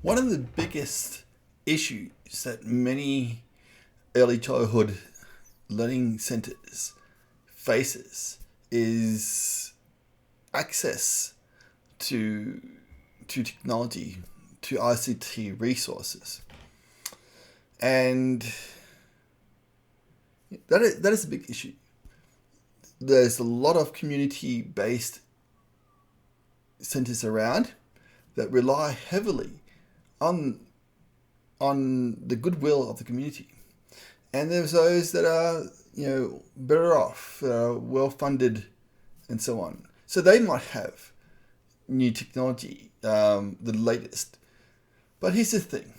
One of the biggest issues that many early childhood learning centers faces is access to technology, to ICT resources, and that is a big issue. There's a lot of community based centers around that rely heavily on the goodwill of the community. And there's those that are, better off, well funded, and so on. So they might have new technology, the latest. But here's the thing: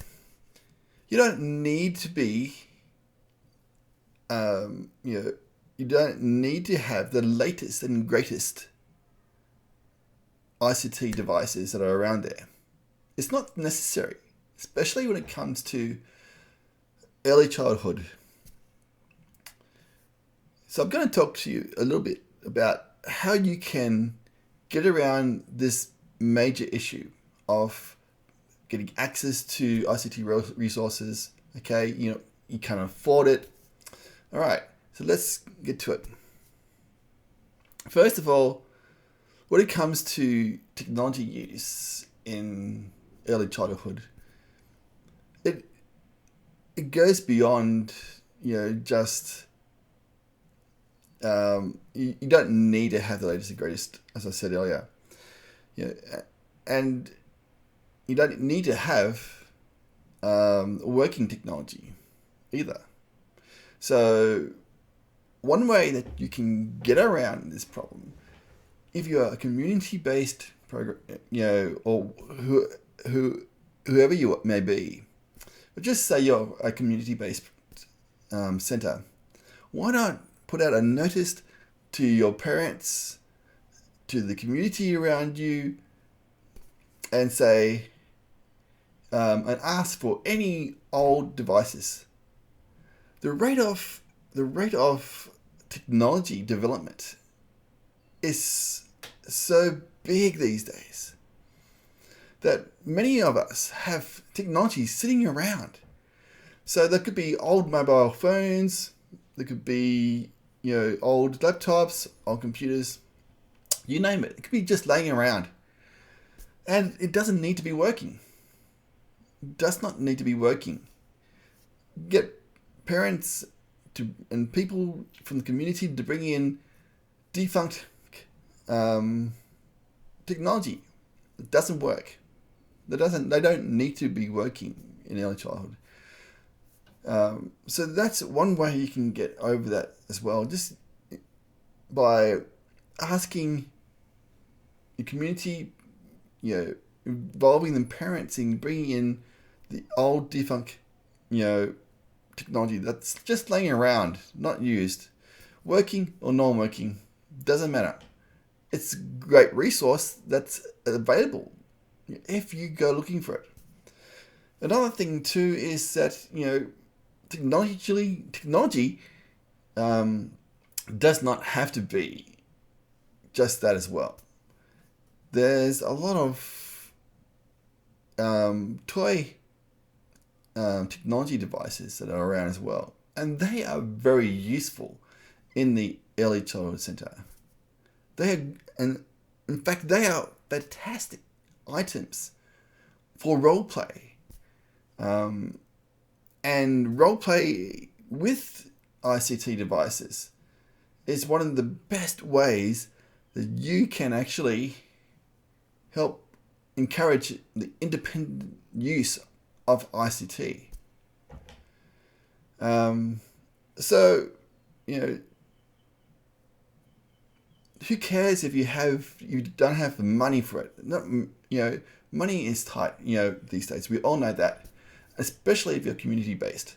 you don't need to be, you don't need to have the latest and greatest ICT devices that are around there. It's not necessary, especially when it comes to early childhood. So I'm going to talk to you a little bit about how you can get around this major issue of getting access to ICT resources. Okay, you can't afford it. All right, so let's get to it. First of all, when it comes to technology use in early childhood, it goes beyond just you don't need to have the latest and greatest, as I said earlier. Yeah, and you don't need to have working technology either. So one way that you can get around this problem, if you're a community-based program, or whoever you may be, but just say you're a community-based center, why not put out a notice to your parents, to the community around you, and say, and ask for any old devices. The rate of technology development is so big these days that many of us have technology sitting around. So there could be old mobile phones, there could be old laptops, old computers, you name it. It could be just laying around, and it doesn't need to be working. It does not need to be working. Get parents and people from the community to bring in defunct technology. It doesn't work. They don't need to be working in early childhood. So that's one way you can get over that as well, just by asking your community, involving the parents in bringing in the old defunct, technology that's just laying around, not used, working or non-working, doesn't matter. It's a great resource that's available if you go looking for it. Another thing too is that technology does not have to be just that as well. There's a lot of toy technology devices that are around as well, and they are very useful in the early childhood center. And in fact, they are fantastic items for role play. And role play with ICT devices is one of the best ways that you can actually help encourage the independent use of ICT. So, who cares if you don't have the money for it? Not, money is tight, these days. We all know that, especially if you're community based.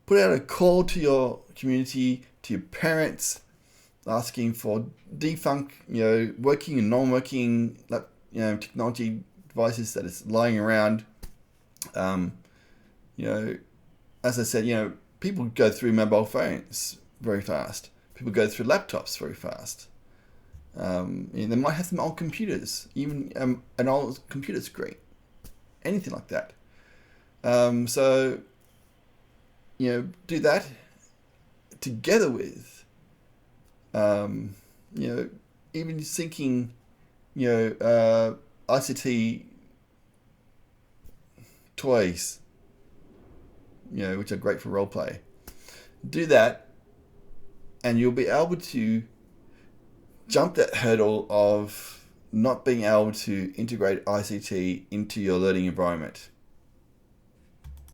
Put out a call to your community, to your parents, asking for defunct, working and non-working, technology devices that is lying around. As I said, people go through mobile phones very fast. People go through laptops very fast. They might have some old computers, even an old computer screen. anything like that. So, do that together with, even syncing, ICT toys, which are great for role play. Do that, and you'll be able to jump that hurdle of not being able to integrate ICT into your learning environment.